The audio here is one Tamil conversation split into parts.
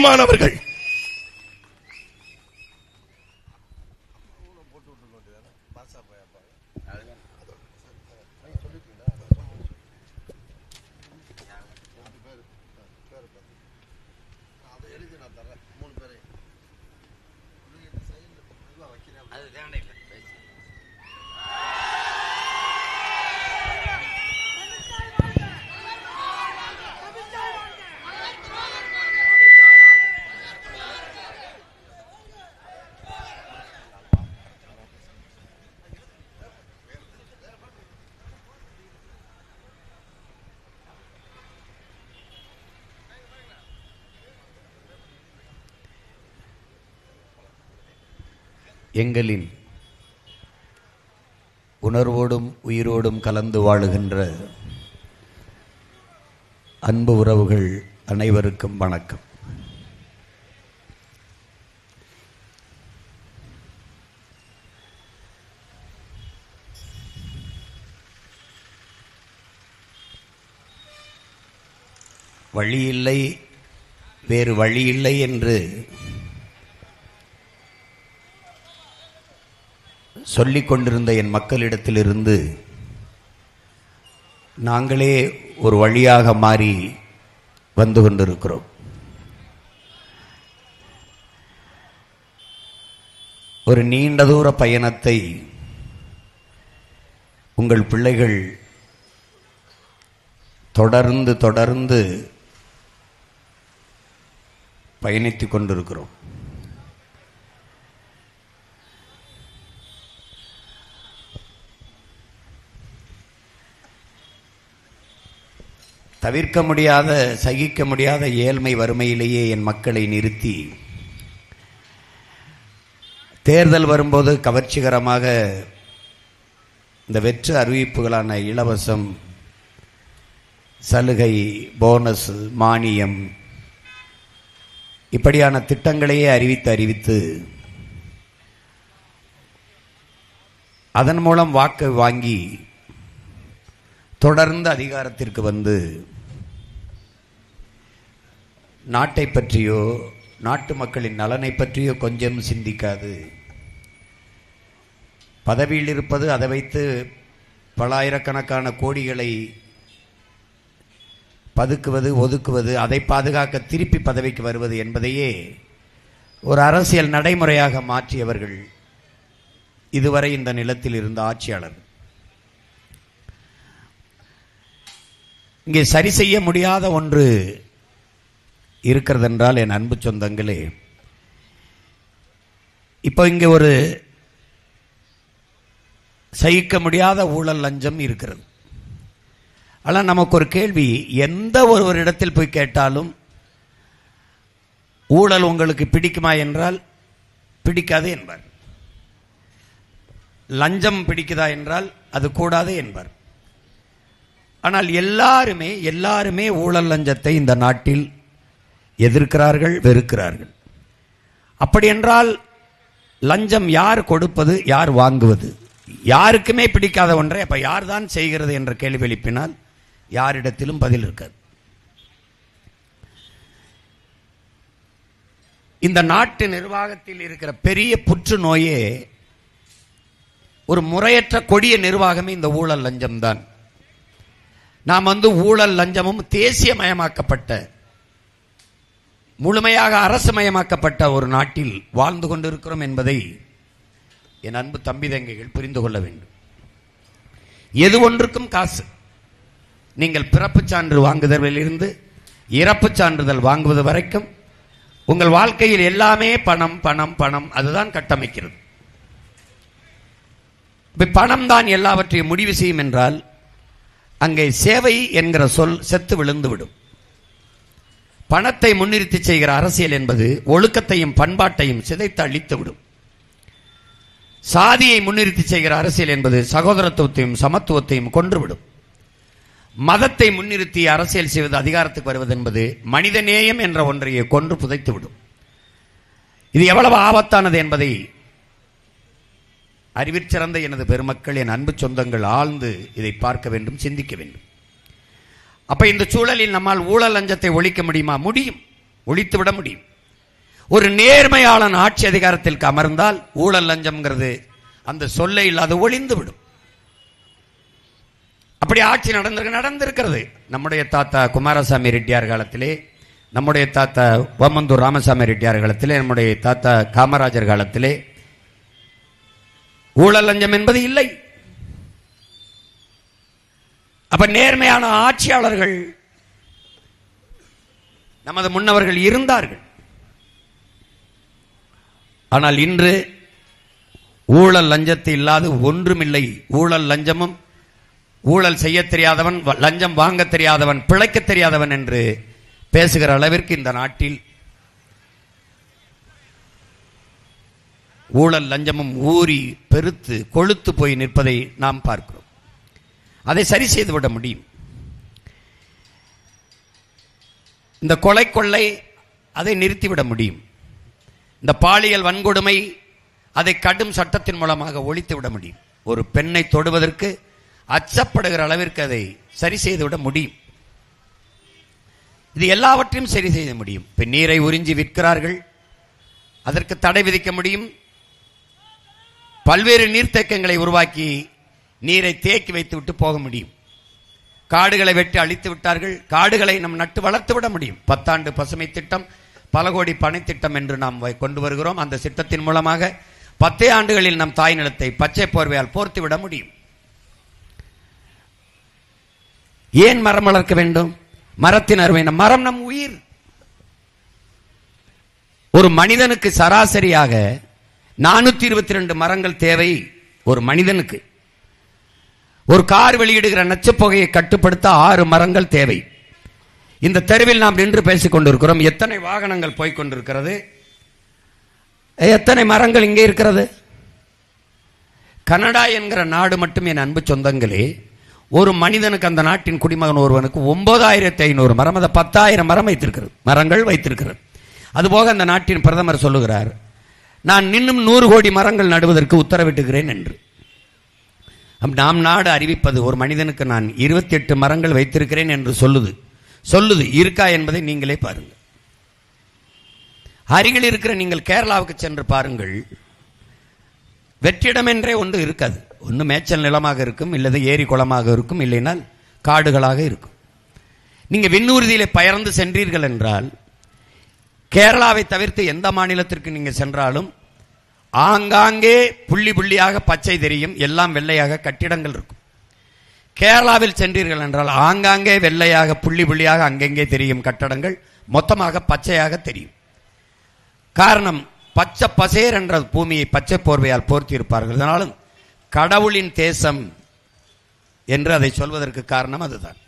மாணவர்கள் எங்களின் உணர்வோடும் உயிரோடும் கலந்து வாழுகின்ற அன்பு உறவுகள் அனைவருக்கும் வணக்கம். வழியில்லை, வேறு வழியில்லை என்று சொல்லிக் கொண்டிருந்த என் மக்களிடத்திலிருந்து நாங்களே ஒரு வழியாக மாறி வந்து கொண்டிருக்கிறோம். ஒரு நீண்ட தூர பயணத்தை உங்கள் பிள்ளைகள் தொடர்ந்து பயணித்துக் கொண்டிருக்கிறோம். தவிர்க்க முடியாத, சகிக்க முடியாத ஏழ்மை வறுமையிலேயே என் மக்களை நிறுத்தி தேர்தல் வரும்போது கவர்ச்சிகரமாக இந்த வெற்று அறிவிப்புகளான இலவசம், சலுகை, போனஸ், மானியம் இப்படியான திட்டங்களையே அறிவித்து அதன் மூலம் வாக்கு வாங்கி தொடர்ந்து அதிகாரத்திற்கு வந்து நாட்டை பற்றியோ நாட்டு மக்களின் நலனை பற்றியோ கொஞ்சம் சிந்திக்காது பதவியில் இருப்பது, அதை வைத்து பல ஆயிரக்கணக்கான கோடிகளை பதுக்குவது, ஒதுக்குவது, அதை பாதுகாக்க திருப்பி பதவிக்கு வருவது என்பதையே ஒரு அரசியல் நடைமுறையாக மாற்றியவர்கள் இதுவரை இந்த நிலத்தில் இருந்த ஆட்சியாளர். இங்கே சரி செய்ய முடியாத ஒன்று இருக்கிறது என்றால், என் அன்பு சொந்தங்களே, இப்போ இங்கே ஒரு சகிக்க முடியாத ஊழல், லஞ்சம் இருக்கிறது. ஆனால் நமக்கு ஒரு கேள்வி, எந்த ஒருவரிடத்தில் போய் கேட்டாலும் ஊழல் உங்களுக்கு பிடிக்குமா என்றால் பிடிக்காது என்பார். லஞ்சம் பிடிக்குதா என்றால் அது கூடாது என்பார். ஆனால் எல்லாருமே ஊழல் லஞ்சத்தை இந்த நாட்டில் எதிர்க்கிறார்கள், வெறுக்கிறார்கள். அப்படி என்றால் லஞ்சம் யார் கொடுப்பது, யார் வாங்குவது? யாருக்குமே பிடிக்காத ஒன்றை அப்ப யார் தான் செய்கிறது என்ற கேள்வி எழுப்பினால் யாரிடத்திலும் பதில் இருக்காது. இந்த நாட்டு நிர்வாகத்தில் இருக்கிற பெரிய புற்றுநோயே ஒரு முறையற்ற கொடிய நிர்வாகமே இந்த ஊழல் லஞ்சம் தான். நாம் ஊழல் லஞ்சமும் தேசியமயமாக்கப்பட்ட, முழுமையாக அரசுமயமாக்கப்பட்ட ஒரு நாட்டில் வாழ்ந்து கொண்டிருக்கிறோம் என்பதை என் அன்பு தம்பி தங்கைகள் புரிந்து கொள்ள வேண்டும். எது ஒன்றுக்கும் காசு. நீங்கள் பிறப்புச் சான்று வாங்குதலிலிருந்து இறப்புச் சான்றிதழ் வாங்குவது வரைக்கும் உங்கள் வாழ்க்கையில் எல்லாமே பணம் பணம் பணம், அதுதான் கட்டமைக்கிறது. பணம் தான் எல்லாவற்றையும் முடிவு செய்யும் என்றால் அங்கே சேவை என்கிற சொல் செத்து விழுந்துவிடும். பணத்தை முன்னிறுத்தி செய்கிற அரசியல் என்பது ஒழுக்கத்தையும் பண்பாட்டையும் சிதைத்து அழித்துவிடும். சாதியை முன்னிறுத்தி செய்கிற அரசியல் என்பது சகோதரத்துவத்தையும் சமத்துவத்தையும் கொன்றுவிடும். மதத்தை முன்னிறுத்தி அரசியல் செய்வது, அதிகாரத்துக்கு வருவது என்பது மனிதநேயம் என்ற ஒன்றையே கொன்று புதைத்துவிடும். இது எவ்வளவு ஆபத்தானது என்பதை அறிவிற்சிறந்த எனது பெருமக்கள், என் அன்பு சொந்தங்கள் ஆழ்ந்து இதை பார்க்க வேண்டும், சிந்திக்க வேண்டும். அப்ப இந்த சூழலில் நம்மால் ஊழல் லஞ்சத்தை ஒழிக்க முடியுமா? முடியும். ஒழித்து விட முடியும். ஒரு நேர்மையாளன் ஆட்சி அதிகாரத்திற்கு அமர்ந்தால் ஊழல் லஞ்சம்ங்கிறது அந்த சொல்லை இல்லாத ஒளிந்து விடும். அப்படி ஆட்சி நடந்திருக்கிறது. நம்முடைய தாத்தா குமாரசாமி ரெட்டியார் காலத்திலே, நம்முடைய தாத்தா ஓமந்தூர் ராமசாமி ரெட்டியார் காலத்திலே, நம்முடைய தாத்தா காமராஜர் காலத்திலே ஊழல் லஞ்சம் என்பது இல்லை. அப்ப நேர்மையான ஆட்சியாளர்கள் நமது முன்னவர்கள் இருந்தார்கள். ஆனால் இன்று ஊழல் லஞ்சத்தை இல்லாது ஒன்றுமில்லை. ஊழல் லஞ்சமும், ஊழல் செய்ய தெரியாதவன், லஞ்சம் வாங்க தெரியாதவன், பிழைக்க தெரியாதவன் என்று பேசுகிற அளவிற்கு இந்த நாட்டில் ஊழல் லஞ்சமும் ஊறி பெருத்து கொழுத்து போய் நிற்பதை நாம் பார்க்கிறோம். அதை சரி செய்துவிட முடியும். இந்த கொலை கொள்ளை அதை நிறுத்திவிட முடியும். இந்த பாலியல் வன்கொடுமை அதை கடும் சட்டத்தின் மூலமாக ஒழித்து விட முடியும். ஒரு பெண்ணை தொடுவதற்கு அச்சப்படுகிற அளவிற்கு அதை சரி செய்துவிட முடியும். இது எல்லாவற்றையும் சரி செய்ய முடியும். இப்ப நீரை உறிஞ்சி விற்கிறார்கள், அதற்கு தடை விதிக்க முடியும். பல்வேறு நீர்த்தேக்கங்களை உருவாக்கி நீரை தேக்கி வைத்து விட்டு போக முடியும். காடுகளை வெட்டி அழித்து விட்டார்கள், காடுகளை நம் நட்டு வளர்த்து விட முடியும். 10 ஆண்டு பசுமை திட்டம், பல கோடி பனை திட்டம் என்று நாம் கொண்டு வருகிறோம். அந்த திட்டத்தின் மூலமாக 10 ஆண்டுகளில் நம் தாய் நிலத்தை பச்சை போர்வையால் போர்த்து விட முடியும். ஏன் மரம் வளர்க்க வேண்டும்? மரத்தின் அருமை. மரம் நம் உயிர். ஒரு மனிதனுக்கு சராசரியாக 422 மரங்கள் தேவை. ஒரு மனிதனுக்கு ஒரு கார் வெளியிடுகிற நச்சுப்புகையை கட்டுப்படுத்த 6 மரங்கள் தேவை. இந்த தெருவில் நாம் நின்று பேசிக் கொண்டிருக்கிறோம். எத்தனை வாகனங்கள் போய்கொண்டிருக்கிறது, எத்தனை மரங்கள் இங்கே இருக்கிறது. கனடா என்கிற நாடு மட்டும், என் அன்பு சொந்தங்களே, ஒரு மனிதனுக்கு, அந்த நாட்டின் குடிமகன் ஒருவனுக்கு 9500 மரம், அதை 10,000 மரம் வைத்திருக்கிறது, மரங்கள் வைத்திருக்கிறது. அதுபோக அந்த நாட்டின் பிரதமர் சொல்லுகிறார், நான் இன்னும் 100 கோடி மரங்கள் நடுவதற்கு உத்தரவிட்டுகிறேன் என்று. நாம் நாடு அறிவிப்பது ஒரு மனிதனுக்கு நான் 28 மரங்கள் வைத்திருக்கிறேன் என்று சொல்லுது. இருக்கா என்பதை நீங்களே பாருங்கள். அருகில் இருக்கிற நீங்கள் கேரளாவுக்கு சென்று பாருங்கள். வெற்றிடம் என்றே ஒன்று இருக்காது. ஒன்று மேய்ச்சல் நிலமாக இருக்கும், இல்லது ஏரி குளமாக இருக்கும், இல்லைனால் காடுகளாக இருக்கும். நீங்க விண்ணூர்தியிலே பயர்ந்து சென்றீர்கள் என்றால், கேரளாவை தவிர்த்து எந்த மாநிலத்திற்கு நீங்க சென்றாலும் ஆங்காங்கே புள்ளி புள்ளியாக பச்சை தெரியும், எல்லாம் வெள்ளையாக கட்டிடங்கள் இருக்கும். கேரளாவில் சென்றீர்கள் என்றால் ஆங்காங்கே வெள்ளையாக புள்ளி புள்ளியாக அங்கெங்கே தெரியும் கட்டடங்கள், மொத்தமாக பச்சையாக தெரியும். காரணம், பச்சை பசேர் என்ற பூமியை பச்சை போர்வையால் போர்த்தி இருப்பார்கள். அதனாலும் கடவுளின் தேசம் என்று அதை சொல்வதற்கு காரணம் அதுதான்.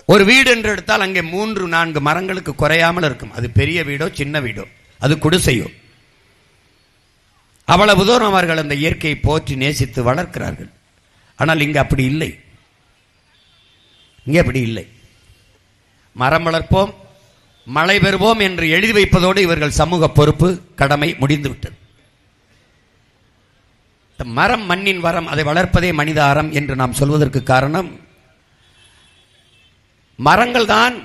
ஒரு வீடு என்று எடுத்தால் அங்கே 3-4 மரங்களுக்கு குறையாமல் இருக்கும். அது பெரிய வீடோ சின்ன வீடோ, அது குடிசையோ, அவ்வளவு தூரம் அவர்கள் அந்த இயற்கையை போற்றி நேசித்து வளர்க்கிறார்கள். ஆனால் இங்கு அப்படி இல்லை. இங்கே அப்படி இல்லை. மரம் வளர்ப்போம், மழை பெறுவோம் என்று எழுதி வைப்பதோடு இவர்கள் சமூக பொறுப்பு கடமை முடிந்துவிட்டது. மரம் மண்ணின் வரம், அதை வளர்ப்பதே மனித அறம் என்று நாம் சொல்வதற்கு காரணம், மரங்கள் தான்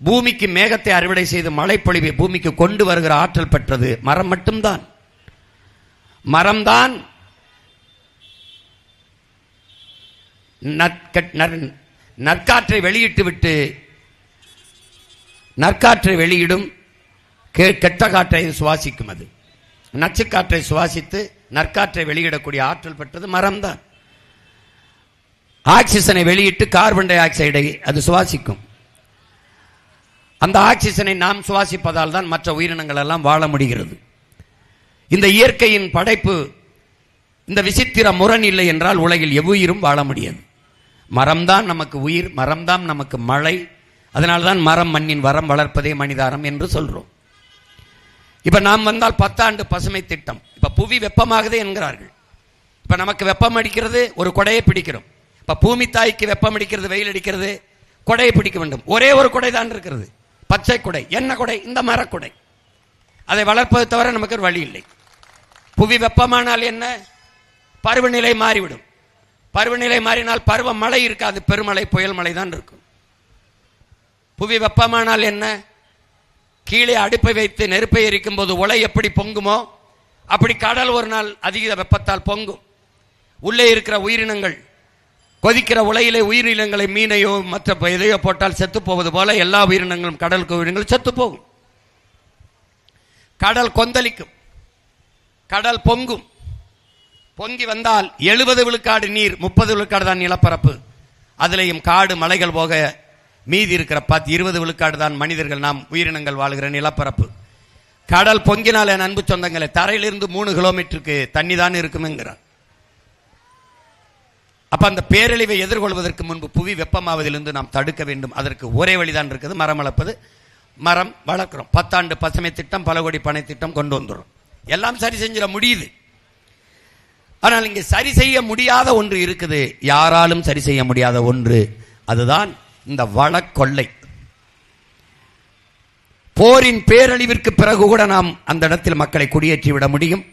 பூமிக்கு மேகத்தை அறுவடை செய்து மழைப்பொழிவை பூமிக்கு கொண்டு வருகிற ஆற்றல் பெற்றது மரம் மட்டும்தான். மரம்தான் நற்காற்றை வெளியிட்டு விட்டு நற்காற்றை வெளியிடும், கெட்ட காற்றை சுவாசிக்கும். அது நச்சுக்காற்றை சுவாசித்து நற்காற்றை வெளியிடக்கூடிய ஆற்றல் பெற்றது மரம்தான். ஆக்சிஜனை வெளியிட்டு கார்பன் டை ஆக்சைடை அது சுவாசிக்கும். அந்த ஆக்சிஜனை நாம் சுவாசிப்பதால் தான் மற்ற உயிரினங்கள் எல்லாம் வாழ முடிகிறது. இந்த இயற்கையின் படைப்பு, இந்த விசித்திர முரண் இல்லை என்றால் உலகில் எவ்வுயிரும் வாழ முடியாது. மரம்தான் நமக்கு உயிர், மரம்தான் நமக்கு மழை. அதனால்தான் மரம் மண்ணின் வரம், வளர்ப்பதே மனிதாரம் என்று சொல்றோம். இப்ப நாம் வந்தால் 10 ஆண்டு பசுமை திட்டம். இப்ப புவி வெப்பமாகுது என்கிறார்கள். இப்ப நமக்கு வெப்பம் அடிக்கிறது, ஒரு கொடையை பிடிக்கிறோம். இப்ப பூமி தாய்க்கு வெப்பம் அடிக்கிறது, வெயில் அடிக்கிறது, கொடையை பிடிக்க வேண்டும். ஒரே ஒரு கொடை தான் இருக்கிறது, பச்சை கொடை. என்ன கொடை? இந்த மரக்கொடை. அதை வளர்ப்பதை தவிர நமக்கு ஒரு வழி இல்லை. புவி வெப்பமானால் என்ன? பருவநிலை மாறிவிடும். பருவநிலை மாறினால் பருவ மழை இருக்காது, பெருமழை புயல் மழை தான் இருக்கும். புவி வெப்பமானால் என்ன? கீழே அடுப்பை வைத்து நெருப்பை எரிக்கும் போது உலை எப்படி பொங்குமோ அப்படி கடல் ஒரு நாள் அதிக வெப்பத்தால் பொங்கும். உள்ளே இருக்கிற உயிரினங்கள் கொதிக்கிற உலையிலே உயிரினங்களை மீனையோ மற்ற எதையோ போட்டால் செத்து போவது போல எல்லா உயிரினங்களும் கடலுக்கு உயிரினங்கள் செத்து போகும். கடல் கொந்தளிக்கும், கடல் பொங்கும். பொங்கி வந்தால் 70 விழுக்காடு நீர், 30 விழுக்காடு தான் நிலப்பரப்பு. அதிலேயும் காடு மலைகள் போக மீதி இருக்கிற 20 விழுக்காடு தான் மனிதர்கள், நாம் உயிரினங்கள் வாழ்கிற நிலப்பரப்பு. கடல் பொங்கினால் என் அன்பு சொந்தங்களை தரையிலிருந்து 3 கிலோமீட்டருக்கு தண்ணி தான் இருக்கும்ங்கிறார். அப்ப அந்த பேரழிவை எதிர்கொள்வதற்கு முன்பு புவி வெப்பமாவதிலிருந்து நாம் தடுக்க வேண்டும். அதற்கு ஒரே வழிதான் இருக்குது, மரம் வளர்ப்பது. மரம் வளர்க்கிறோம், 10 ஆண்டு பசுமை திட்டம், பல கோடி பனை திட்டம் கொண்டு வந்துடும். எல்லாம் சரி செஞ்சிட முடியுது. ஆனால் இங்கே சரி செய்ய முடியாத ஒன்று இருக்குது, யாராலும் சரி செய்ய முடியாத ஒன்று. அதுதான் இந்த வளக்கொள்ளை. போரின் பேரழிவிற்கு பிறகு கூட நாம் அந்த இடத்தில் மக்களை குடியேற்றி விட முடியும்.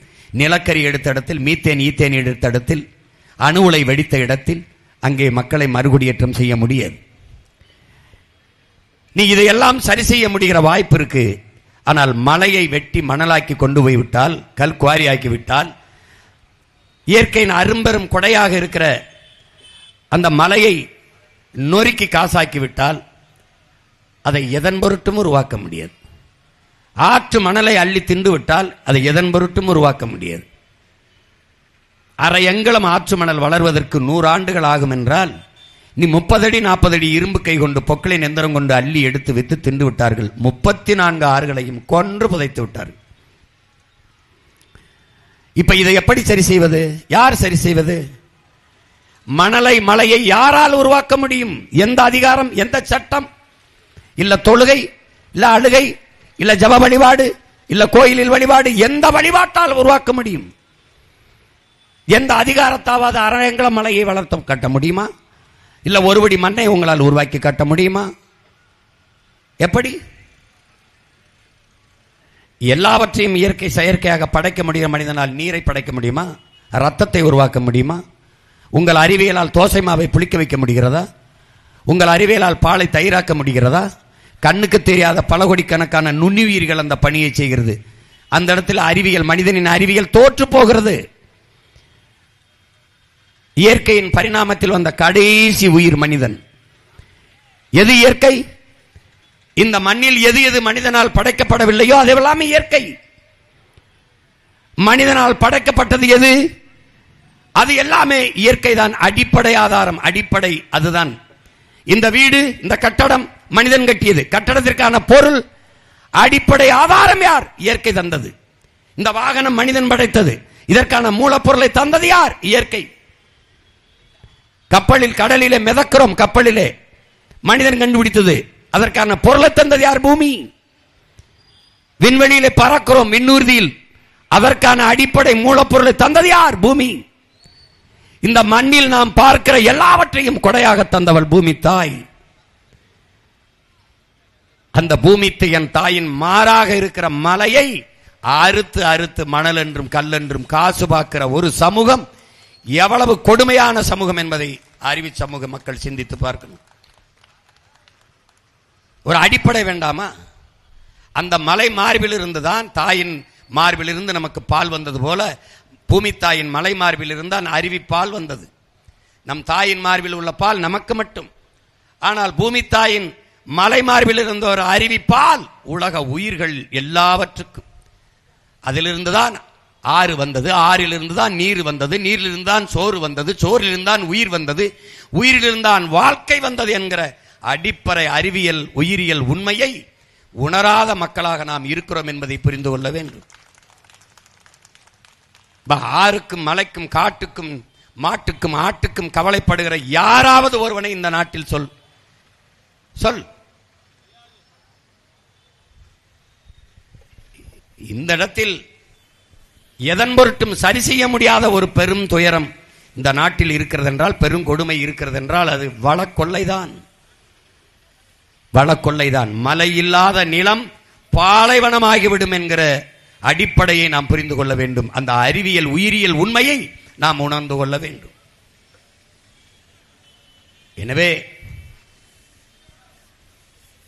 நிலக்கரி எடுத்த இடத்தில், மீத்தேன் ஈத்தேன் எடுத்த இடத்தில், அணு உலை வெடித்த இடத்தில் அங்கே மக்களை மறுகுடியேற்றம் செய்ய முடியாது. நீ இதையெல்லாம் சரி செய்ய முடிகிற வாய்ப்பு இருக்கு. ஆனால் மலையை வெட்டி மணலாக்கி கொண்டு போய்விட்டால், கல் குவாரி ஆக்கிவிட்டால், இயற்கையின் அரும்பெரும் கொடையாக இருக்கிற அந்த மலையை நொறுக்கி காசாக்கிவிட்டால் அதை எதன் பொருட்டும் உருவாக்க முடியாது. ஆற்று மணலை அள்ளி தின்று விட்டால் அதை எதன் பொருட்டும் உருவாக்க முடியாது. அரை எங்கலம் ஆற்று மணல் வளர்வதற்கு 100 ஆண்டுகள் ஆகும் என்றால், நீ 30 அடி 40 அடி இரும்பு கை கொண்டு பொக்களின் எந்திரம் கொண்டு அள்ளி எடுத்து வித்து தின்று விட்டார்கள். 34 ஆறுகளையும் கொன்று புதைத்து விட்டார்கள். இப்ப இதை எப்படி சரி செய்வது? யார் சரி செய்வது? மணலை மலையை யாரால் உருவாக்க முடியும்? எந்த அதிகாரம், எந்த சட்டம்? இல்ல தொழுகை, இல்ல அழுகை, இல்ல ஜப வழிபாடு, இல்ல கோயிலில் வழிபாடு, எந்த வழிபாட்டால் உருவாக்க முடியும்? எந்த அதிகாரத்தாவது அரையங்கள மலையை வளர்த்த கட்ட முடியுமா? இல்ல ஒருபடி மண்ணை உங்களால் உருவாக்கி கட்ட முடியுமா? எப்படி? எல்லாவற்றையும் இயற்கை செயற்கையாக படைக்க முடிகிற மனிதனால் நீரை படைக்க முடியுமா? ரத்தத்தை உருவாக்க முடியுமா? உங்கள் அறிவியலால் தோசை மாவை புளிக்க வைக்க முடிகிறதா? உங்கள் அறிவியலால் பாலை தயிராக்க முடிகிறதா? கண்ணுக்கு தெரியாத பல கோடிக்கணக்கான நுண்ணுயிர்கள் அந்த பணியை செய்கிறது. அந்த இடத்தில் அறிவியல், மனிதனின் அறிவியல் தோற்று போகிறது. இயற்கையின் பரிணாமத்தில் வந்த கடைசி உயிர் மனிதன். எது இயற்கை? இந்த மண்ணில் எது எது மனிதனால் படைக்கப்படவில்லையோ அதெல்லாமே இயற்கை. மனிதனால் படைக்கப்பட்டது எது? அது எல்லாமே இயற்கை தான். அடிப்படை ஆதாரம், அடிப்படை அதுதான். இந்த வீடு, இந்த கட்டடம் மனிதன் கட்டியது. கட்டடத்திற்கான பொருள், அடிப்படை ஆதாரம் யார்? இயற்கை தந்தது. இந்த வாகனம் மனிதன் படைத்தது. இதற்கான மூலப்பொருளை தந்தது யார்? இயற்கை. கப்பலில், கடலிலே மிதக்கிறோம், கப்பலிலே மனிதன் கண்டுபிடித்தது. அதற்கான பொருளை தந்தது யார்? பூமி. விண்வெளியிலே பறக்கிறோம், விண்ணூர்தியில், அதற்கான அடிப்படை மூலப்பொருளை தந்தது யார்? பூமி. இந்த மண்ணில் நாம் பார்க்கிற எல்லாவற்றையும் கொடையாக தந்தவள் பூமி தாய். அந்த பூமி என் தாயின் மாறாக இருக்கிற மலையை அறுத்து அறுத்து மணல் என்றும் கல் என்றும் காசு பார்க்கிற ஒரு சமூகம் எவ்வளவு கொடுமையான சமூகம் என்பதை அறிவு சமூக மக்கள் சிந்தித்து பார்க்கணும். ஒரு அடிப்படை வேண்டாமா? அந்த மலை மார்பில் இருந்துதான், தாயின் மார்பில் இருந்து நமக்கு பால் வந்தது போல பூமி தாயின் மலை மார்பில் இருந்தான் அருவி பால் வந்தது. நம் தாயின் மார்பில் உள்ள பால் நமக்கு மட்டும். ஆனால் பூமி தாயின் மலை மார்பில் இருந்த ஒரு அருவி பால் உலக உயிர்கள் எல்லாவற்றுக்கும். அதிலிருந்துதான் ஆறு வந்தது, ஆறிலிருந்துதான் நீர் வந்தது, நீரிலிருந்தான் சோறு வந்தது, சோறிலிருந்தான் உயிர் வந்தது, உயிரிலிருந்தான் வாழ்க்கை வந்தது என்கிற அடிப்படை அறிவியல் உயிரியல் உண்மையை உணராத மக்களாக நாம் இருக்கிறோம் என்பதை புரிந்து கொள்ள வேண்டும். ஆறுக்கும் மலைக்கும் காட்டுக்கும் மாட்டுக்கும் ஆட்டுக்கும் கவலைப்படுகிற யாராவது ஒருவனை இந்த நாட்டில் சொல். இந்த இடத்தில் எதன் பொருட்டும் சரி செய்ய முடியாத ஒரு பெரும் துயரம் இந்த நாட்டில் இருக்கிறது என்றால், பெரும் கொடுமை இருக்கிறது என்றால் அது வளக்கொள்ளைதான். வளக்கொள்ளைதான். மழை இல்லாத நிலம் பாலைவனமாகிவிடும் என்கிற அடிப்படையை நாம் புரிந்து கொள்ள வேண்டும். அந்த அறிவியல் உயிரியல் உண்மையை நாம் உணர்ந்து கொள்ள வேண்டும். எனவே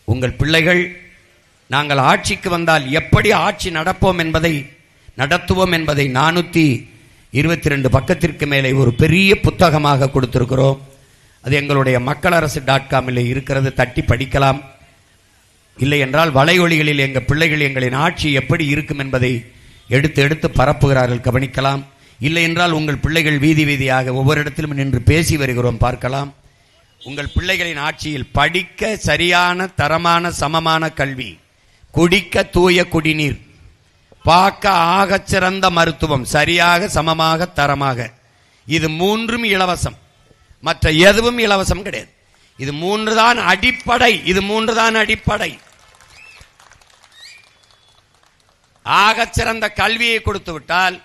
உங்கள் பிள்ளைகள் நாங்கள் ஆட்சிக்கு வந்தால் எப்படி ஆட்சி நடத்துவோம் என்பதை 422 பக்கத்திற்கு மேலே ஒரு பெரிய புத்தகமாக கொடுத்திருக்கிறோம். அது எங்களுடைய மக்களரசு.com இருக்கிறது, தட்டி படிக்கலாம். இல்லை என்றால் வலையொலிகளில் எங்கள் பிள்ளைகள் எங்களின் ஆட்சி எப்படி இருக்கும் என்பதை எடுத்து பரப்புகிறார்கள், கவனிக்கலாம். இல்லை என்றால் உங்கள் பிள்ளைகள் வீதி வீதியாக ஒவ்வொரு இடத்திலும் நின்று பேசி வருகிறோம், பார்க்கலாம். உங்கள் பிள்ளைகளின் ஆட்சியில் படிக்க சரியான தரமான சமமான கல்வி, குடிக்க தூய குடிநீர், பார்க்க ஆகச் சிறந்த மருத்துவம், சரியாக சமமாக தரமாக, இது மூன்றும் இலவசம். மற்ற எதுவும் இலவசம் கிடையாது. இது மூன்று தான் அடிப்படை. ஆகச் சிறந்த கல்வியை கொடுத்து விட்டால்,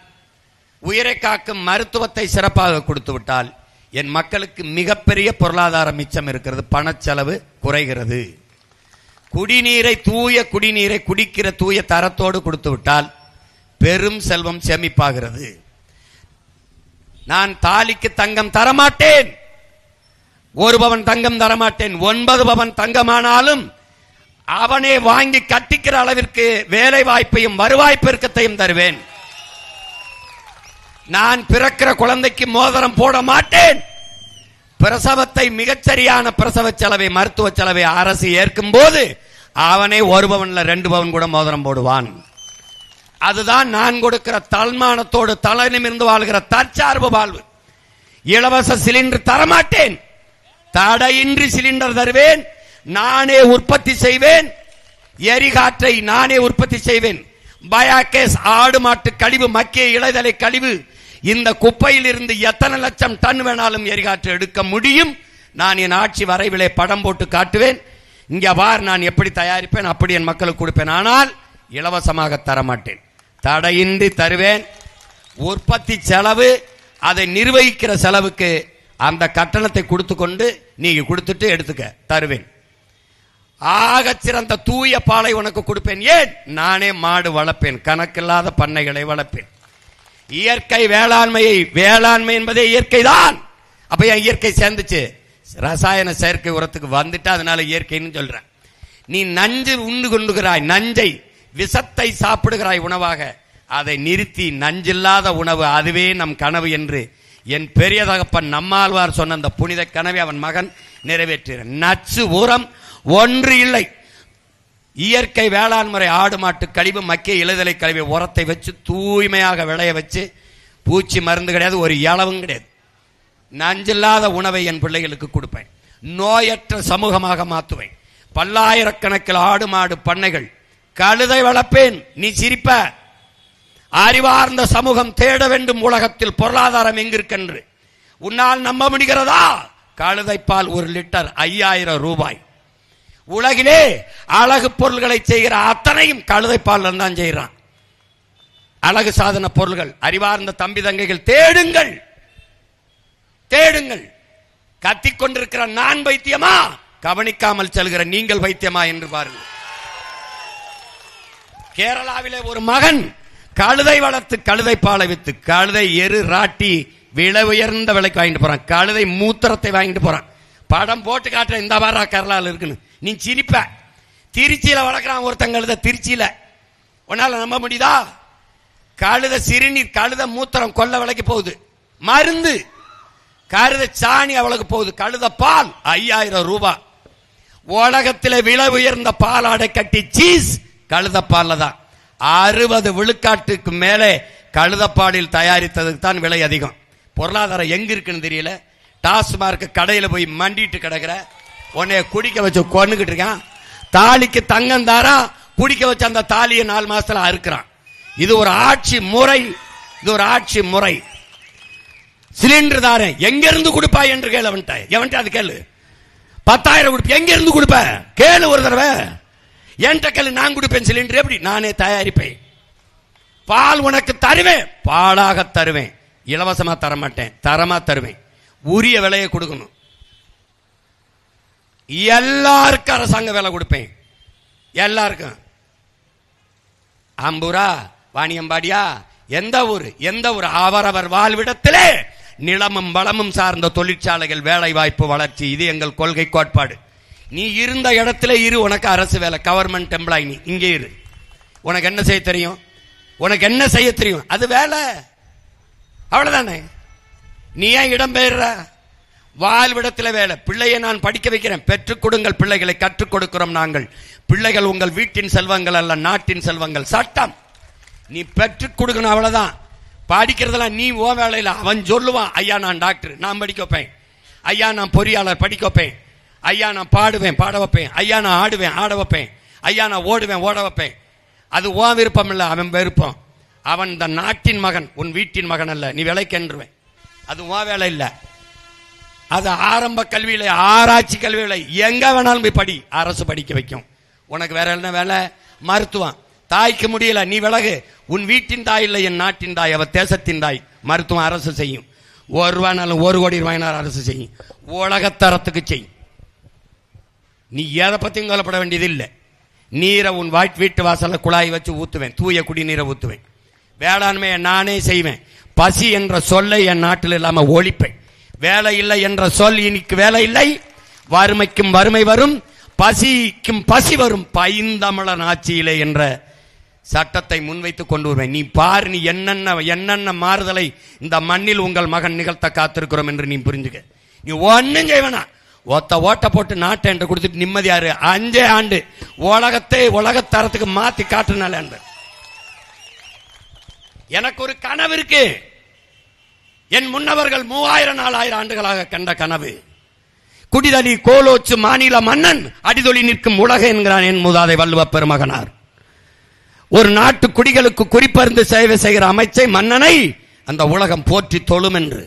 உயிரை காக்கும் மருத்துவத்தை சிறப்பாக கொடுத்து விட்டால் என் மக்களுக்கு மிகப்பெரிய பொருளாதார மிச்சம் இருக்கிறது, பணச்செலவு குறைகிறது. குடிநீரை, தூய குடிநீரை குடிக்கிற தூய தரத்தோடு கொடுத்து விட்டால் பெரும் செல்வம் சேமிப்பாகிறது. நான் தாலிக்கு தங்கம் தரமாட்டேன், 1 பவன் தங்கம் தரமாட்டேன். 9 பவன் தங்கமானாலும் அவனே வாங்கி கட்டிக்கிற அளவிற்கு வேலை வாய்ப்பையும் வருவாய் பெருக்கத்தையும் தருவேன். நான் பிறக்கிற குழந்தைக்கு மோதிரம் போட மாட்டேன். பிரசவத்தை, மிகச்சரியான பிரசவ செலவை, மருத்துவ செலவை அரசு ஏற்கும் போது அவனே 1 பவன்ல 2 பவன் கூட மோதிரம் போடுவான். அதுதான் நான் கொடுக்கிற தன்மானத்தோடு தலை நிமிர்ந்து வாழ்கிற தற்சார்பு வாழ்வு. இலவச சிலிண்டர் தரமாட்டேன், தடையின்றி சிலிண்டர் தருவேன். நானே உற்பத்தி செய்வேன், எரிகாற்றை நானே உற்பத்தி செய்வேன். பயோகேஸ், ஆடு மாட்டு கழிவு, மக்கிய இலைதலை கழிவு, இந்த குப்பையில் இருந்து எத்தனை லட்சம் டன் வேணாலும் எரிகாற்று எடுக்க முடியும். நான் என் ஆட்சி வரைவிலே படம் போட்டு காட்டுவேன். இங்க பார், நான் எப்படி தயாரிப்பேன், அப்படி என் மக்களுக்கு கொடுப்பேன். ஆனால் இலவசமாக தரமாட்டேன், தடையின்றி தருவேன். உற்பத்தி செலவு, அதை நிர்வகிக்கிற செலவுக்கு அந்த கட்டணத்தை கொடுத்து கொண்டு நீங்க கொடுத்துட்டு எடுத்துக்க தருவேன். ஆகச் சிறந்த தூய பாலை உனக்கு கொடுப்பேன். ஏன்? நானே மாடு வளர்ப்பேன், கணக்கில்லாத பண்ணைகளை வளர்ப்பேன். இயற்கை வேளாண்மை என்பதே இயற்கை தான். அப்ப என் இயற்கை சேர்ந்துச்சு, ரசாயன செயற்கை உரத்துக்கு வந்துட்டு அதனால இயற்கைன்னு சொல்றேன். நீ நஞ்சு உண்டு கொண்டுகிறாய், நஞ்சை, விஷத்தை சாப்பிடுகிறாய் உணவாக. அதை நிறுத்தி நஞ்சில்லாத உணவு, அதுவே நம் கனவு என்று என் பெரிய தகப்பன் நம்மாழ்வார் சொன்ன அந்த புனித கனவை அவன் மகன் நிறைவேற்ற. நச்சு உரம் ஒன்று இல்லை. இயற்கை வேளாண் முறை, ஆடு மாட்டு கழிவு, மக்கிய இலைதலை கழிவு, உரத்தை வச்சு தூய்மையாக விளைய வச்சு, பூச்சி மருந்து கிடையாது, ஒரு இளவும் கிடையாது. நஞ்சில்லாத உணவை என் பிள்ளைகளுக்கு கொடுப்பேன். நோயற்ற சமூகமாக மாற்றுவேன். பல்லாயிரக்கணக்கில் ஆடு மாடு பண்ணைகள், கழுதை வளர்ப்பேன். நீ சிரிப்ப. அறிவார்ந்த சமூகம் தேட வேண்டும் உலகத்தில் பொருளாதாரம் எங்கிருக்கென்று. உன்னால் நம்ப முடிகிறதா? கழுதைப்பால் 1 லிட்டர் 5000 ரூபாய். உலகிலே அழகு பொருள்களை செய்கிற அத்தனையும் கழுதைப்பால் தான் செய்கிறான். அழகு சாதன பொருள்கள். அறிவார்ந்த தம்பி தங்கைகள், தேடுங்கள். கத்திக்கொண்டிருக்கிற நான் வைத்தியமா, கவனிக்காமல் செல்கிற நீங்கள் வைத்தியமா என்று பாருங்கள். கேரளாவிலே ஒரு மகன் கழுதை வளர்த்து, கழுதை பாலை வித்து, கழுதை எரு ராட்டி விலை உயர்ந்த விலைக்கு வாங்கிட்டு போறான். கழுதை மூத்திரத்தை வாங்கிட்டு போறான். படம் போட்டு காட்டுற, இந்த வாரா கேரளாவில் இருக்குன்னு. நீ சிரிப்ப. திருச்சியில வளர்க்குறான் ஒருத்தன் கழுத, திருச்சியில. உன்னால நம்ப முடியுதா? கழுத சிறுநீர், கழுத மூத்திரம் கொல்ல விலைக்கு போகுது. மருந்து கழுத சாணி அவளுக்கு போகுது. கழுத பால் 5000 ரூபாய். உலகத்தில் விலை உயர்ந்த பாலாடை கட்டி சீஸ் கழுத பால்ல தான். 60 விழுக்காட்டுக்கு மேலே கழுதப்பாலில் தயாரித்ததுக்கு தான் விலை அதிகம். பொருளாதாரம் எங்க இருக்குன்னு தெரியல. டாஸ்மார்க் கடையில போய் மண்டிட்டு கிடக்குற, உன்னைய குடிக்க வச்சு கொன்னுகிட்டு இருக்கான். தாலிக்கு தங்கம் தாரா, குடிக்க வச்சு அந்த தாலியை 4 மாசத்துல அறுக்கிறான். இது ஒரு ஆட்சி முறை. சிலிண்டர் தாரேன், எங்க இருந்து கொடுப்பாய் என்று கேளு. எவன்ட்ட அது கேளு. 10,000 கொடுப்ப, எங்க இருந்து கொடுப்ப கேளு ஒரு தடவை. என்கிட்ட கேளு, நான் கொடுப்பேன் சிலிண்டர். எப்படி? நானே தயாரிப்பேன். பால் உனக்கு தருவேன், பாலாக தருவேன். இலவசமா தரமாட்டேன், தரமா தருவேன். உரிய விலையை கொடுக்கணும். எல்லாருக்கும் அரசாங்க வேலை கொடுப்பேன். எல்லாருக்கும். அம்பூரா, வாணியம்பாடியா, எந்த ஊர் அவரவர் வாழ்விடத்திலே நிலமும் வளமும் சார்ந்த தொழிற்சாலைகள், வேலை வாய்ப்பு, வளர்ச்சி, இது எங்கள் கொள்கை கோட்பாடு. நீ இருந்த இடத்துல இரு, உனக்கு அரசு வேலை, கவர்மெண்ட் எம்ப்ளாய், நீ இங்கே இரு. உனக்கு என்ன செய்ய தெரியும்? உனக்கு என்ன செய்ய தெரியும்? அது வேலை, அவ்வளவுதானே. நீ ஏன் இடம் பெயர்ற? வாழ்விடத்தில் வேலை. பிள்ளையை நான் படிக்க வைக்கிறேன், பெற்றுக் கொடுங்கள், பிள்ளைகளை கற்றுக் கொடுக்கிறோம் நாங்கள். பிள்ளைகள் உங்கள் வீட்டின் செல்வங்கள் அல்ல, நாட்டின் செல்வங்கள். சட்டம் நீ பெற்றுக் கொடுக்கணும், அவ்வளவுதான். படிக்கிறதெல்லாம் நீ ஓ வேலையில். அவன் சொல்லுவான், ஐயா நான் டாக்டர், நான் படிக்க வைப்பேன். ஐயா நான் பொறியாளர், படிக்க வைப்பேன். ஐயா நான் பாடுவேன், பாட வைப்பேன். ஐயா நான் ஆடுவேன், ஆட வைப்பேன். ஐயா நான் ஓடுவேன், ஓட வைப்பேன். அது ஓ விருப்பம் இல்லை, அவன் விருப்பம். அவன் இந்த நாட்டின் மகன், உன் வீட்டின் மகன் அல்ல. நீ விலைக்கென்றுவேன், அது ஓ வேலை இல்லை. அது ஆரம்ப கல்வியில, ஆராய்ச்சி கல்வியில எங்க வேணாலும் போய் படி, அரசு படிக்க வைக்கும். உனக்கு வேற என்ன வேலை? மருத்துவம். தாய்க்கு முடியல, நீ விலகு. உன் வீட்டின் தாய் இல்லை, என் நாட்டின் தாய், அவ தேசத்தின் தாய். மருத்துவம் அரசு செய்யும். ஒரு ரூபாய்னாலும் 1 கோடி ரூபாய்னாலும் அரசு செய்யும். உலகத்தரத்துக்கு செய்யும். நீ எதை பத்தியும் கவலைப்பட வேண்டியது இல்லை. நீரை உன் வீட்டு வாசல்ல குழாய் வச்சு ஊத்துவேன், தூய குடிநீரை ஊத்துவேன். வேளாண்மையை நானே செய்வேன். பசி என்ற சொல்லை என் நாட்டில் இல்லாம ஒழிப்பேன். வேலை இல்லை என்ற சொல் இன்னைக்கு வேலை இல்லை. வறுமைக்கும் வறுமை வரும், பசிக்கும் பசி வரும். பைந்தமிழன் ஆட்சியிலே என்ற சட்டத்தை முன்வைத்து கொண்டு வருவேன். நீ பாரு, நீ என்னென்ன மாறுதலை இந்த மண்ணில் உங்கள் மகன் நிகழ்த்த காத்திருக்கிறோம் என்று நீ புரிஞ்சுக்க. நீ ஒன்னும் செய்வனா, ஓட்ட போட்டு நாட்டை என்று கொடுத்துட்டு நிம்மதியாரு. 5 ஆண்டு உலகத்தரத்துக்கு மாத்தி காட்டுனால. எனக்கு ஒரு கனவு இருக்கு. என் முன்னவர்கள் 3000-4000 ஆண்டுகளாக கண்ட கனவு. குடிதலி கோலோச்சு மாநில மன்னன் அடிதொலி நிற்கும் உலக என்கிறான் என் மூதாதை வள்ளுவ பெருமகனார். ஒரு நாட்டு குடிகளுக்கு குறிப்பறிந்து சேவை செய்கிற அமைச்சை மன்னனை அந்த உலகம் போற்றி தொழும் என்று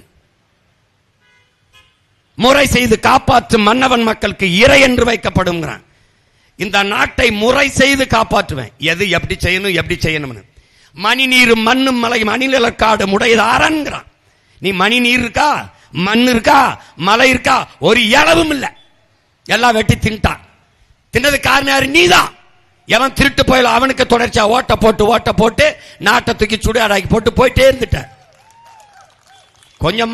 முறை செய்து காப்பாற்றும் மன்னவன் மக்களுக்கு இறை என்று வைக்கப்படும். இந்த நாட்டை முறை செய்து காப்பாற்றுவேன். எது எப்படி செய்யணும், எப்படி செய்யணும்னு. மணி நீரும் மண்ணும் மலை மணிநிலக்காடு முடையதாரன்கிறான். நீ மணி நீர் இருக்கா, மண் இருக்கா, மலை இருக்கா, ஒரு இளவும் இல்லை. எல்லாம் வெட்டி தின்ட்டான். தின்னது காரணம் யாரு? நீதான். எவன் திருட்டு போயில அவனுக்கு தொடர்ச்சியா ஓட்ட போட்டு நாட்டை தூக்கி சுடுகாடாக்கி போட்டு போயிட்டே இருந்துட்ட. கொஞ்சம்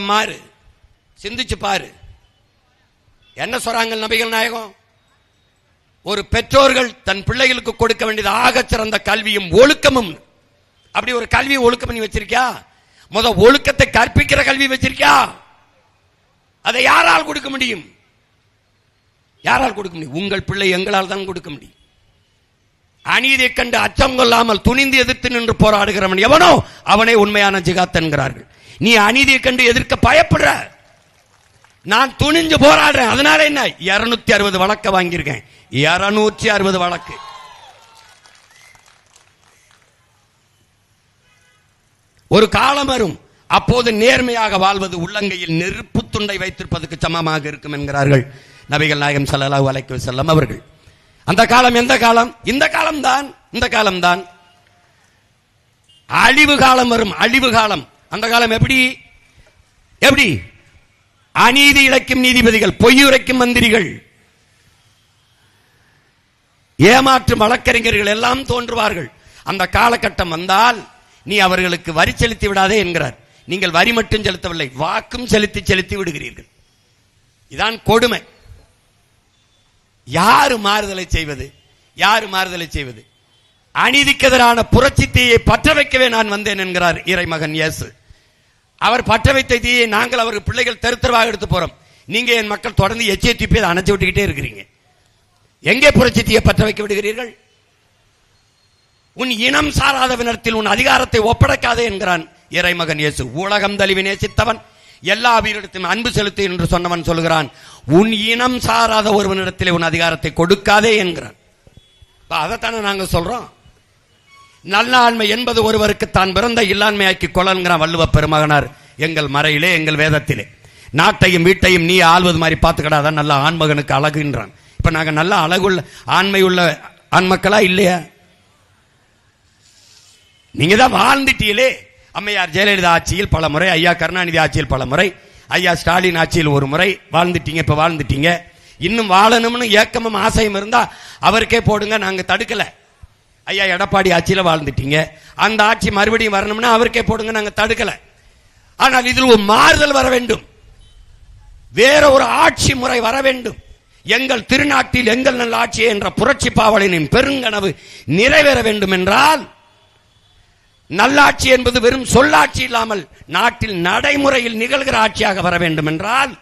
மாறு, சிந்திச்சு பாரு. என்ன சொல்றாங்க நபிகள் நாயகம்? ஒரு பெற்றோர்கள் தன் பிள்ளைகளுக்கு கொடுக்க வேண்டியது ஆக சிறந்த கல்வியும் ஒழுக்கமும். அப்படி ஒரு கல்வி ஒழுக்கம் பண்ணி வச்சிருக்கியா? ஒழுக்கத்தை கற்பிக்கிற கல்வி வச்சிருக்கியா? அதை யாரால் கொடுக்க முடியும்? யாரால் கொடுக்க முடியும்? உங்கள் பிள்ளை எங்களால் தான் கொடுக்க முடியும். அநீதியை கண்டு அச்சம் கொள்ளாமல் துணிந்து எதிர்த்து நின்று போராடுகிறவன் எவனோ அவனே உண்மையான ஜிகாத் என்கிறார்கள். நீ அநீதியை கண்டு எதிர்க்க பயப்படுற, நான் துணிஞ்சு போராடுறேன். அதனால என்ன? 260 வழக்க வாங்கியிருக்கேன். 260 வழக்கு. ஒரு காலம் வரும், அப்போது நேர்மையாக வாழ்வது உள்ளங்கையில் நெருப்பு துண்டை வைத்திருப்பதற்கு சமமாக இருக்கும் என்கிறார்கள் நபிகள் நாயகம் ஸல்லல்லாஹு அலைஹி வஸல்லம் அவர்கள். அந்த காலம் எந்த காலம்? இந்த காலம்தான். அழிவு காலம் வரும், அழிவு காலம். அந்த காலம் எப்படி? அநீதி இழைக்கும் நீதிபதிகள், பொய்யுரைக்கும் மந்திரிகள், ஏமாற்றும் வழக்கறிஞர்கள் எல்லாம் தோன்றுவார்கள். அந்த காலகட்டம் வந்தால் நீ அவர்களுக்கு வரி செலுத்தி விடாதே என்கிறார். நீங்கள் வரி மட்டும் செலுத்தவில்லை, வாக்கும் செலுத்தி விடுகிறீர்கள். இதான் கொடுமை. யாரு மாறுதலை செய்வது? அநீதிக்கு எதிரான புரட்சி தீயை பற்ற வைக்கவே நான் வந்தேன் என்கிறார் இறைமகன் இயேசு. அவர் பற்ற வைத்த தீயை நாங்கள் அவர் பிள்ளைகள் தெருவாக எடுத்து போறோம். நீங்க என் மக்கள் தொடர்ந்து எச்சை தூப்பி அதை அணைச்சு விட்டுக்கிட்டே இருக்கிறீங்க. எங்கே புரட்சி தீயை பற்ற வைக்க விடுகிறீர்கள்? உன் இனம் சாராதவனிடத்தில் உன் அதிகாரத்தை ஒப்படைக்காதே என்கிறான் இறைமகன் இயேசு. உலகம் தழுவி நேசித்தவன், எல்லா உயிரிடத்திலும் அன்பு செலுத்து என்று சொன்னவன் சொல்கிறான், உன் இனம் சாராத ஒருவனிடத்தில் உன் அதிகாரத்தை கொடுக்காதே என்கிறான். அதைத்தானே நாங்க சொல்றோம். நல்லாண்மை என்பது ஒருவருக்கு தான் பிறந்த இல்லாண்மையாக்கி கொள்ளங்கிறான் வள்ளுவ பெருமகனார் எங்கள் மறையிலே, எங்கள் வேதத்திலே. நாட்டையும் வீட்டையும் நீ ஆள்வது மாதிரி பார்த்துக்கடாதான் நல்ல ஆண்மகனுக்கு அழகுன்றான். இப்ப நாங்க நல்ல அழகுள்ள ஆண்மை உள்ள ஆண்மக்களா இல்லையா? நீங்க தான் வாழ்ந்துட்டீங்களே. அம்மையார் ஜெயலலிதா ஆட்சியில் பல முறை, ஐயா கருணாநிதி ஆட்சியில் பல முறை, ஐயா ஸ்டாலின் ஆட்சியில் ஒரு முறை வாழ்ந்துட்டீங்க. இப்ப வாழ்ந்துட்டீங்க. இன்னும் வாழணும்னு ஏக்கமும் ஆசையும் இருந்தா அவருக்கே போடுங்க, நாங்க தடுக்கல. ஐயா எடப்பாடி ஆட்சியில வாழ்ந்துட்டீங்க, அந்த ஆட்சி மறுபடியும் வரணும்னா அவருக்கே போடுங்க, நாங்க தடுக்கல. ஆனால் இதில் ஒரு மாறுதல் வர வேண்டும். வேற ஒரு ஆட்சி முறை வர வேண்டும். எங்கள் திருநாட்டில் எங்கள் நல்ல ஆட்சி என்ற புரட்சி பாவலனின் பெருங்கனவு நிறைவேற வேண்டும் என்றால், நல்லாட்சி என்பது வெறும் சொல்லாட்சி இல்லாமல் நாட்டில் நடைமுறையில் நிகழ்கிற ஆட்சியாக வர வேண்டும் என்றால்,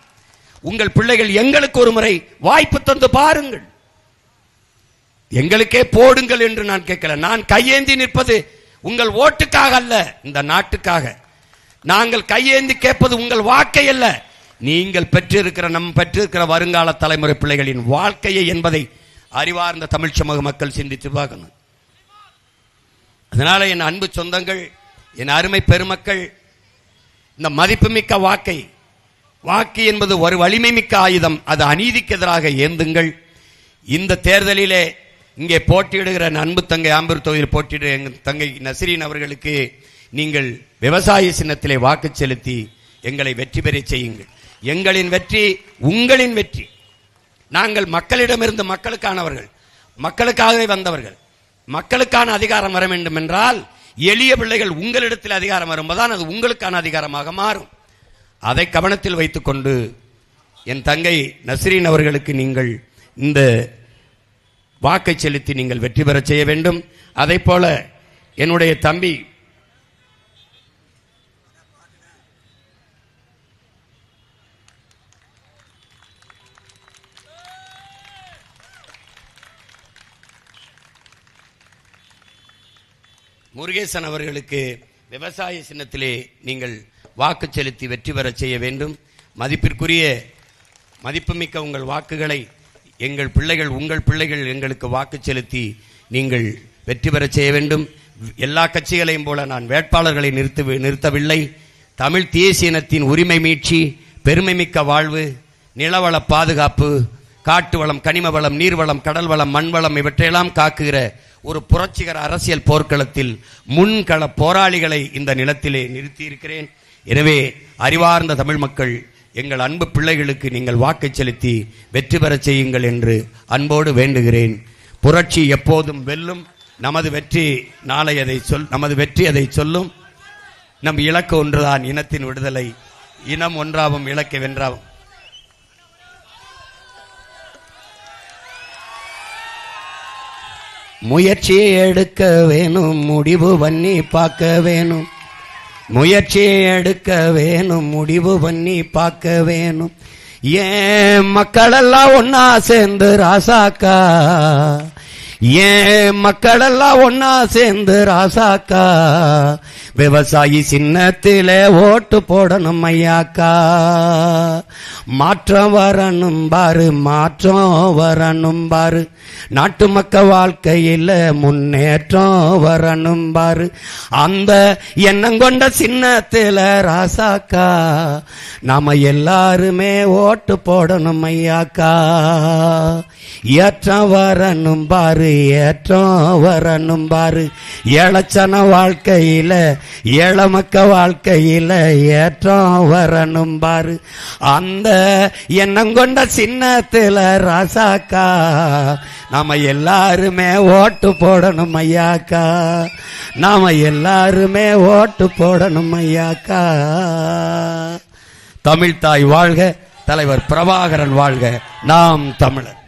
உங்கள் பிள்ளைகள் எங்களுக்கு ஒரு முறை வாய்ப்பு தந்து பாருங்கள். எங்களுக்கே போடுங்கள் என்று நான் கேட்கல. நான் கையேந்தி நிற்பது உங்கள் ஓட்டுக்காக அல்ல, இந்த நாட்டுக்காக. நாங்கள் கையேந்தி கேட்பது உங்கள் வாக்கை அல்ல, நீங்கள் பெற்றிருக்கிற வருங்கால தலைமுறை பிள்ளைகளின் வாழ்க்கையை என்பதை அறிவார்ந்த தமிழ் சமூக மக்கள் சிந்தித்து பார்க்கணும். அதனால என் அன்பு சொந்தங்கள், என் அருமை பெருமக்கள், இந்த மதிப்புமிக்க வாக்கு என்பது ஒரு வலிமை மிக்க ஆயுதம். அது அநீதிக்கு எதிராக ஏந்துங்கள். இந்த தேர்தலிலே இங்கே போட்டியிடுகிற அன்பு தங்கை ஆம்பூர் தொகுதியில் போட்டியிடுகிற எங்கள் தங்கை நஸ்ரீன் அவர்களுக்கு நீங்கள் விவசாய சின்னத்திலே வாக்கு செலுத்தி எங்களை வெற்றி பெற செய்யுங்கள். எங்களின் வெற்றி உங்களின் வெற்றி. நாங்கள் மக்களிடமிருந்து மக்களுக்கானவர்கள், மக்களுக்காகவே வந்தவர்கள். மக்களுக்கான அதிகாரம் வர வேண்டும் என்றால் எளிய பிள்ளைகள் உங்களிடத்தில் அதிகாரம் வரும்போதுதான் அது உங்களுக்கான அதிகாரமாக மாறும். அதை கவனத்தில் வைத்துக்கொண்டு என் தங்கை நஸ்ரீன் அவர்களுக்கு நீங்கள் இந்த வாக்கை செலுத்தி நீங்கள் வெற்றி பெற செய்ய வேண்டும். அதை போல என்னுடைய தம்பி முருகேசன் அவர்களுக்கு விவசாய சின்னத்திலே நீங்கள் வாக்கு செலுத்தி வெற்றி பெற செய்ய வேண்டும். மதிப்பிற்குரிய மதிப்புமிக்க உங்கள் வாக்குகளை எங்கள் பிள்ளைகள், உங்கள் பிள்ளைகள் எங்களுக்கு வாக்கு செலுத்தி நீங்கள் வெற்றி பெற செய்ய வேண்டும். எல்லா கட்சிகளையும் போல நான் வேட்பாளர்களை நிறுத்தவில்லை. தமிழ் தேசிய இனத்தின் உரிமை மீட்சி, பெருமைமிக்க வாழ்வு, நிலவள பாதுகாப்பு, காட்டு வளம், கனிம வளம், நீர்வளம், கடல் வளம், மண் வளம் இவற்றையெல்லாம் காக்குகிற ஒரு புரட்சிகர அரசியல் போர்க்களத்தில் முன்கள போராளிகளை இந்த நிலத்திலே நிறுத்தியிருக்கிறேன். எனவே அறிவார்ந்த தமிழ் மக்கள், எங்கள் அன்பு பிள்ளைகளுக்கு நீங்கள் வாக்கு செலுத்தி வெற்றி பெற செய்யுங்கள் என்று அன்போடு வேண்டுகிறேன். புரட்சி எப்போதும் வெல்லும். நமது வெற்றி அதை சொல்லும். நம் இலக்கு ஒன்றுதான், இனத்தின் விடுதலை. இனம் ஒன்றாவும் இலக்கை வென்றாவும். முயற்சி எடுக்க வேணும், முடிவு பண்ணி பார்க்க வேணும். முயற்சி எடுக்க வேணும், முடிவு பண்ணி பார்க்க வேணும். ஏன் மக்களெல்லாம் ஒன்னா சேர்ந்து ராசாக்கா, ஏன் மக்களெல்லாம் ஒன்னா சேர்ந்து ராசாக்கா, விவசாயி சின்னத்திலே ஓட்டு போடணும் ஐயாக்கா. மாற்றம் வரணும் பாரு, மாற்றம் வரணும் பாரு, நாட்டு மக்கள் வாழ்க்கையில் முன்னேற்றம் வரணும் பாரு. அந்த எண்ணம் கொண்ட சின்னத்தில ராசாக்கா நாம எல்லாருமே ஓட்டு போடணும் ஐயாக்கா. ஏற்றம் வரணும் பாரு, ஏற்றம் வரணும் பாரு, ஏழச்சன வாழ்க்கையில, ஏழை மக்க வாழ்க்கையில ஏற்றம் வரணும் பாரு. அந்த எண்ணம் கொண்ட சின்னத்தில ராசாக்கா நாம எல்லாருமே ஓட்டு போடணும் ஐயாக்கா. நாம எல்லாருமே ஓட்டு போடணும் ஐயாக்கா. தமிழ்தாய் வாழ்க, தலைவர் பிரபாகரன் வாழ்க, நாம் தமிழர்.